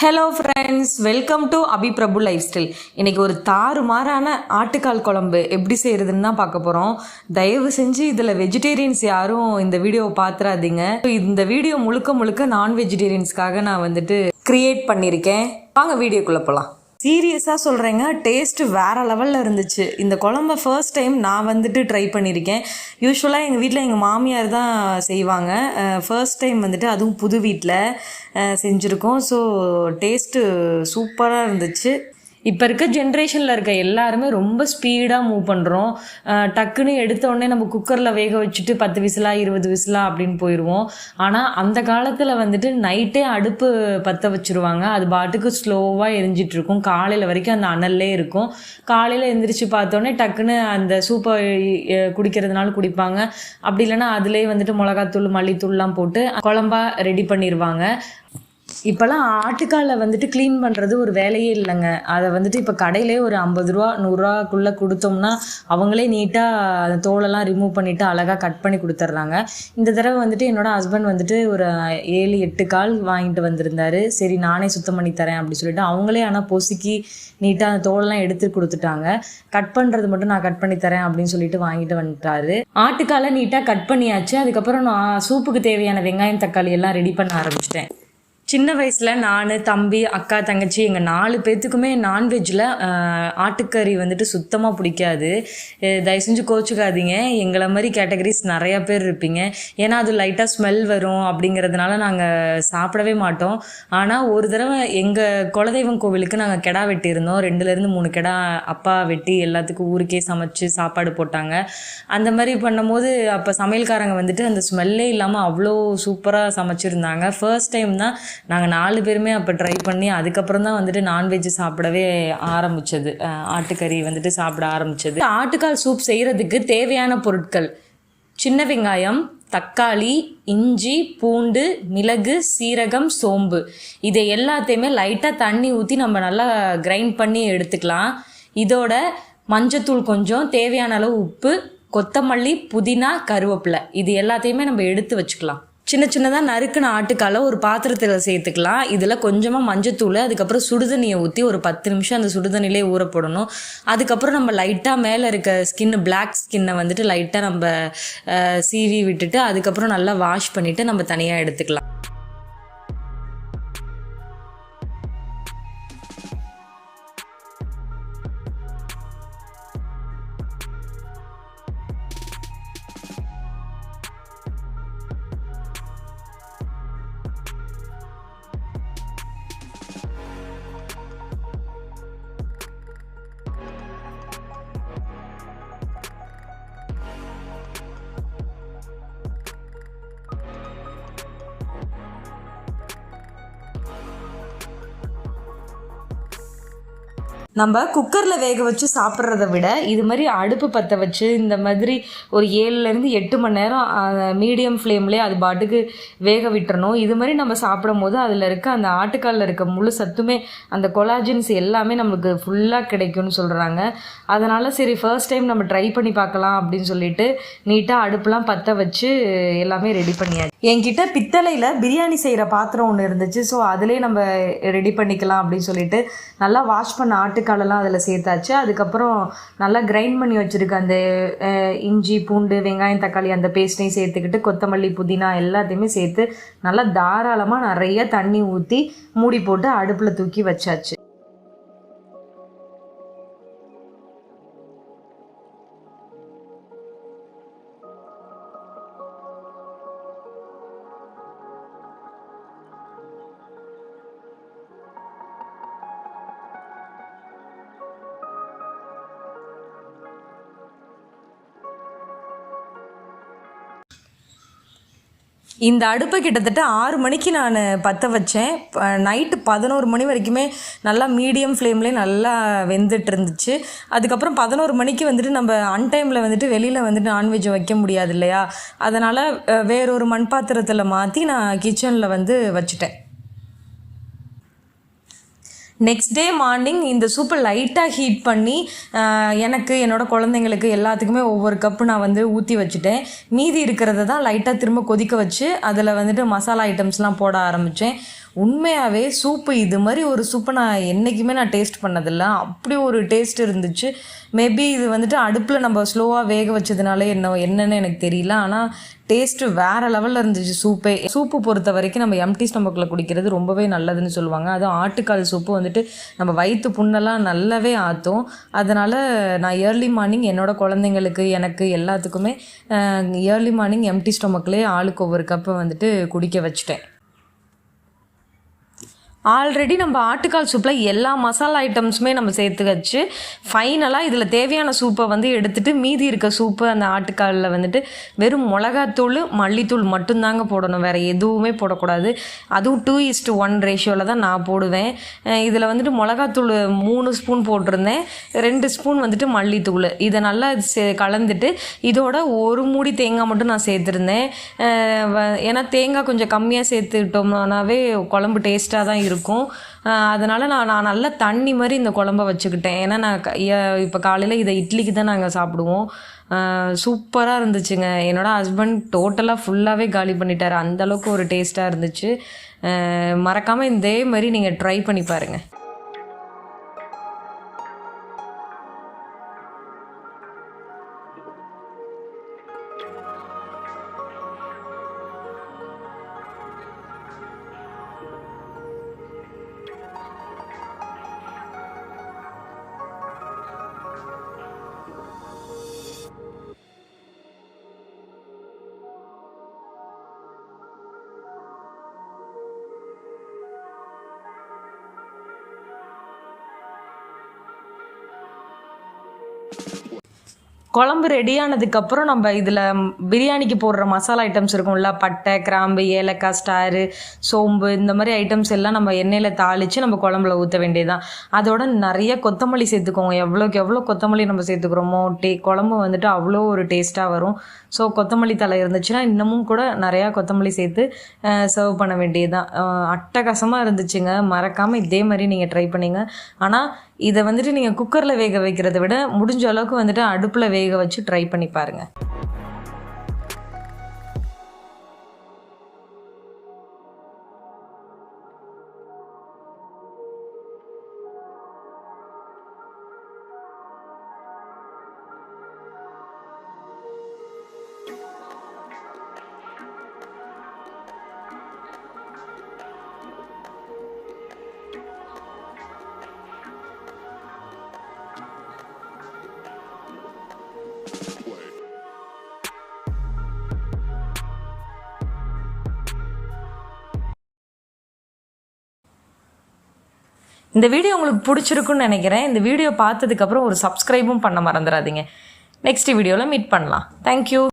Hello friends, welcome to Abi Prabhu life style. இன்றைக்கி ஒரு தாறுமாறான ஆட்டுக்கால் குழம்பு எப்படி செய்கிறதுன்னு தான் பார்க்க போகிறோம். தயவு செஞ்சு இதில் வெஜிடேரியன்ஸ் யாரும் இந்த வீடியோவை பார்த்துறாதீங்க. இந்த வீடியோ முழுக்க முழுக்க நான் வெஜிடேரியன்ஸ்க்காக நான் கிரியேட் பண்ணியிருக்கேன். வாங்க வீடியோக்குள்ளே போகலாம். சீரியஸாக சொல்கிறேங்க, டேஸ்ட்டு வேறு லெவலில் இருந்துச்சு. இந்த குழம்ப ஃபர்ஸ்ட் டைம் நான் ட்ரை பண்ணியிருக்கேன். யூஸ்வலாக எங்கள் வீட்டில் எங்கள் மாமியார் தான் செய்வாங்க. ஃபர்ஸ்ட் டைம் அதுவும் புது வீட்டில் செஞ்சுருக்கோம். ஸோ டேஸ்ட்டு சூப்பராக இருந்துச்சு. இப்போ இருக்க ஜென்ரேஷனில் இருக்க எல்லாருமே ரொம்ப ஸ்பீடாக மூவ் பண்ணுறோம். டக்குன்னு எடுத்த உடனே நம்ம குக்கரில் வேக வச்சுட்டு 10 விசிலா 20 விசிலா அப்படின்னு போயிடுவோம். ஆனால் அந்த காலத்தில் நைட்டே அடுப்பு பற்ற வச்சுருவாங்க. அது பாட்டுக்கு ஸ்லோவாக எரிஞ்சிட்ருக்கும். காலையில் வரைக்கும் அந்த அனல்லே இருக்கும். காலையில் எந்திரிச்சு பார்த்தோன்னே டக்குன்னு அந்த சூப்பை குடிக்கிறதுனால குடிப்பாங்க. அப்படி இல்லைன்னா அதிலே மிளகாத்தூள் மல்லித்தூள்லாம் போட்டு குழம்பா ரெடி பண்ணிடுவாங்க. இப்போல்லாம் ஆட்டுக்காலை க்ளீன் பண்ணுறது ஒரு வேலையே இல்லைங்க. அதை இப்போ கடையிலே ஒரு 50 ரூபா 100 ரூபாக்குள்ளே கொடுத்தோம்னா அவங்களே நீட்டாக அந்த தோலெல்லாம் ரிமூவ் பண்ணிவிட்டு அழகாக கட் பண்ணி கொடுத்துட்றாங்க. இந்த தடவை என்னோடய ஹஸ்பண்ட் ஒரு 7-8 கால் வாங்கிட்டு வந்திருந்தாரு. சரி நானே சுத்தம் பண்ணி தரேன் அப்படி சொல்லிட்டு அவங்களே ஆனால் பொசுக்கி நீட்டாக அந்த தோலெல்லாம் எடுத்து கொடுத்துட்டாங்க. கட் பண்ணுறது மட்டும் நான் கட் பண்ணி தரேன் அப்படின்னு சொல்லிட்டு வாங்கிட்டு வந்துட்டாரு. ஆட்டுக்காலை நீட்டாக கட் பண்ணியாச்சு. அதுக்கப்புறம் நான் சூப்புக்கு தேவையான வெங்காயம் தக்காளி எல்லாம் ரெடி பண்ண ஆரம்பிச்சிட்டேன். சின்ன வயசில் நான், தம்பி, அக்கா, தங்கச்சி எங்கள் 4 பேர்த்துக்குமே நான்வெஜ்ஜில் ஆட்டுக்கறி சுத்தமாக பிடிக்காது. தயவு செஞ்சு கோச்சுக்காதீங்க. எங்களை மாதிரி கேட்டகரிஸ் நிறையா பேர் இருப்பீங்க. ஏன்னா அது லைட்டாக ஸ்மெல் வரும் அப்படிங்கிறதுனால நாங்கள் சாப்பிடவே மாட்டோம். ஆனால் ஒரு தடவை எங்கள் குலதெய்வம் கோவிலுக்கு நாங்கள் கெடா வெட்டியிருந்தோம். 2-3 கெடா அப்பா வெட்டி எல்லாத்துக்கும் ஊருக்கே சமைச்சு சாப்பாடு போட்டாங்க. அந்த மாதிரி பண்ணும்போது அப்போ சமையல்காரங்க அந்த ஸ்மெல்லே இல்லாமல் அவ்வளோ சூப்பராக சமைச்சிருந்தாங்க. ஃபர்ஸ்ட் டைம் தான் நாங்கள் 4 பேருமே அப்போ ட்ரை பண்ணி அதுக்கப்புறம் தான் நான்வெஜ் சாப்பிடவே ஆரம்பித்தது. ஆட்டுக்கறி சாப்பிட ஆரம்பித்தது. ஆட்டுக்கால் சூப் செய்கிறதுக்கு தேவையான பொருட்கள்: சின்ன வெங்காயம், தக்காளி, இஞ்சி, பூண்டு, மிளகு, சீரகம், சோம்பு. இதை எல்லாத்தையுமே லைட்டாக தண்ணி ஊற்றி நம்ம நல்லா கிரைண்ட் பண்ணி எடுத்துக்கலாம். இதோட மஞ்சத்தூள் கொஞ்சம், தேவையான அளவு உப்பு, கொத்தமல்லி, புதினா, கருவேப்பிலை, இது எல்லாத்தையுமே நம்ம எடுத்து வச்சுக்கலாம். சின்ன சின்னதாக நறுக்குன ஆட்டுக்காலை ஒரு பாத்திரத்தில் சேர்த்துக்கலாம். இதில் கொஞ்சமாக மஞ்சத்தூள், அதுக்கப்புறம் சுடுதண்ணியை ஊற்றி ஒரு 10 நிமிஷம் அந்த சுடுதண்ணிலே ஊற போடணும். அதுக்கப்புறம் நம்ம லைட்டாக மேலே இருக்க ஸ்கின்னு, பிளாக் ஸ்கின்னை லைட்டாக நம்ம சீவி விட்டுட்டு அதுக்கப்புறம் நல்லா வாஷ் பண்ணிவிட்டு நம்ம தனியாக எடுத்துக்கலாம். நம்ம குக்கரில் வேக வச்சு சாப்பிட்றத விட இது மாதிரி அடுப்பு பற்ற வச்சு இந்த மாதிரி ஒரு 7-8 மணி நேரம் மீடியம் ஃப்ளேம்லேயே அது பாட்டுக்கு வேக விட்டுறணும். இது மாதிரி நம்ம சாப்பிடும் போது அதில் இருக்க அந்த ஆட்டுக்காலில் இருக்க முழு சத்துமே, அந்த கொலாஜன்ஸ் எல்லாமே நம்மளுக்கு ஃபுல்லாக கிடைக்கும்னு சொல்கிறாங்க. அதனால் சரி ஃபர்ஸ்ட் டைம் நம்ம ட்ரை பண்ணி பார்க்கலாம் அப்படின்னு சொல்லிட்டு நீட்டாக அடுப்புலாம் பற்ற வச்சு எல்லாமே ரெடி பண்ணியாச்சு. என்கிட்ட பித்தளையில் பிரியாணி செய்கிற பாத்திரம் ஒன்று இருந்துச்சு. ஸோ அதிலே நம்ம ரெடி பண்ணிக்கலாம் அப்படின்னு சொல்லிட்டு நல்லா வாஷ் பண்ண ஆட்டுக்காலெல்லாம் அதில் சேர்த்தாச்சு. அதுக்கப்புறம் நல்லா கிரைண்ட் பண்ணி வச்சுருக்க அந்த இஞ்சி, பூண்டு, வெங்காயம், தக்காளி அந்த பேஸ்ட்டையும் சேர்த்துக்கிட்டு கொத்தமல்லி, புதினா எல்லாத்தையுமே சேர்த்து நல்லா தாராளமாக நிறைய தண்ணி ஊற்றி மூடி போட்டு அடுப்பில் தூக்கி வச்சாச்சு. இந்த அடுப்பை கிட்டத்தட்ட 6 மணிக்கு நான் பற்ற வச்சேன். நைட்டு 11 மணி வரைக்குமே நல்லா மீடியம் ஃப்ளேம்லேயே நல்லா வெந்துட்டு இருந்துச்சு. அதுக்கப்புறம் 11 மணிக்கு நம்ம அன்டைமில் வெளியில் நான்வெஜ் வைக்க முடியாது இல்லையா, அதனால் வேறொரு மண் பாத்திரத்தில் மாற்றி நான் கிச்சனில் வச்சுட்டேன். நெக்ஸ்ட் டே மார்னிங் இந்த சூப்பை லைட்டாக ஹீட் பண்ணி எனக்கு, என்னோடய குழந்தைங்களுக்கு எல்லாத்துக்குமே ஒவ்வொரு கப்பு நான் ஊற்றி வச்சுட்டேன். மீதி இருக்கிறத தான் லைட்டாக திரும்ப கொதிக்க வச்சு அதில் மசாலா ஐட்டம்ஸ்லாம் போட ஆரம்பித்தேன். உண்மையாகவே சூப்பு இது மாதிரி ஒரு சூப்பை நான் என்றைக்குமே நான் டேஸ்ட் பண்ணதில்லை. அப்படி ஒரு டேஸ்ட் இருந்துச்சு. மேபி இது வந்துட்டு அடுப்பில் நம்ம ஸ்லோவாக வேக வச்சதுனால என்னன்னு எனக்கு தெரியல. ஆனால் டேஸ்ட்டு வேறு லெவலில் இருந்துச்சு சூப்பு பொறுத்த வரைக்கும் நம்ம எம்டி ஸ்டொமக்கில் குடிக்கிறது ரொம்பவே நல்லதுன்னு சொல்லுவாங்க. அதுவும் ஆட்டுக்கால் சூப்பு வந்துட்டு நம்ம வயிற்று புண்ணெல்லாம் நல்லாவே ஆற்றும். அதனால் நான் ஏர்லி மார்னிங் என்னோடய குழந்தைங்களுக்கு எனக்கு எல்லாத்துக்குமே ஏர்லி மார்னிங் எம்டி ஸ்டொமக்லேயே ஆளுக்கு ஒவ்வொரு கப்பை வந்துட்டு குடிக்க வச்சுட்டேன். ஆல்ரெடி நம்ம ஆட்டுக்கால் சூப்பில் எல்லா மசாலா ஐட்டம்ஸுமே நம்ம சேர்த்து வச்சு ஃபைனலாக இதில் தேவையான சூப்பை வந்து எடுத்துகிட்டு மீதி இருக்க சூப்பு அந்த ஆட்டுக்காலில் வந்துட்டு வெறும் மிளகாத்தூள் மல்லித்தூள் மட்டும்தாங்க போடணும், வேறு எதுவுமே போடக்கூடாது. அதுவும் 2:1 ரேஷியோவில் தான் நான் போடுவேன். இதில் வந்துட்டு மிளகாத்தூள் 3 ஸ்பூன் போட்டிருந்தேன், 2 ஸ்பூன் வந்துட்டு மல்லித்தூள். இதை நல்லா கலந்துட்டு இதோட ஒரு மூடி தேங்காய் மட்டும் நான் சேர்த்துருந்தேன். ஏன்னா தேங்காய் கொஞ்சம் கம்மியாக சேர்த்துக்கிட்டோம்னாவே குழம்பு டேஸ்ட்டாக தான் இருக்கும். அதனால் நான் நல்லா தண்ணி மாதிரி இந்த குழம்ப வச்சுக்கிட்டேன். ஏன்னா நான் இப்போ காலையில் இதை இட்லிக்கு தான் நாங்கள் சாப்பிடுவோம். சூப்பராக இருந்துச்சுங்க. என்னோடய ஹஸ்பண்ட் டோட்டலாக ஃபுல்லாகவே காலி பண்ணிட்டார். அந்தளவுக்கு ஒரு டேஸ்ட்டாக இருந்துச்சு. மறக்காமல் இதே மாதிரி நீங்கள் ட்ரை பண்ணி பாருங்கள். குழம்பு ரெடியானதுக்கப்புறம் நம்ம இதில் பிரியாணிக்கு போடுற மசாலா ஐட்டம்ஸ் இருக்கும்ல, பட்டை, கிராம்பு, ஏலக்காய், ஸ்டாரு, சோம்பு, இந்த மாதிரி ஐட்டம்ஸ் எல்லாம் நம்ம எண்ணெயில் தாளித்து நம்ம குழம்புல ஊற்ற வேண்டியதுதான். அதோட நிறைய கொத்தமல்லி சேர்த்துக்கோங்க. எவ்வளோக்கு எவ்வளோ கொத்தமல்லி நம்ம சேர்த்துக்கிறோமோ குழம்பு வந்துட்டு அவ்வளோ ஒரு டேஸ்ட்டாக வரும். ஸோ கொத்தமல்லி தலை இருந்துச்சுன்னா இன்னமும் கூட நிறையா கொத்தமல்லி சேர்த்து சர்வ் பண்ண வேண்டியதுதான். அட்டகாசமாக இருந்துச்சுங்க. மறக்காமல் இதே மாதிரி நீங்கள் ட்ரை பண்ணிங்க. ஆனால் இதை வந்துட்டு நீங்கள் குக்கரில் வேக வைக்கிறத விட முடிஞ்ச அளவுக்கு வந்துட்டு அடுப்பில் வேக வச்சு ட்ரை பண்ணி பாருங்கள். இந்த வீடியோ உங்களுக்கு பிடிச்சிருக்குன்னு நினைக்கிறேன். இந்த வீடியோ பார்த்ததுக்கப்புறம் ஒரு சப்ஸ்கிரைபும் பண்ண மறந்துடாதீங்க. நெக்ஸ்ட் வீடியோவில் மீட் பண்ணலாம். தேங்க்யூ.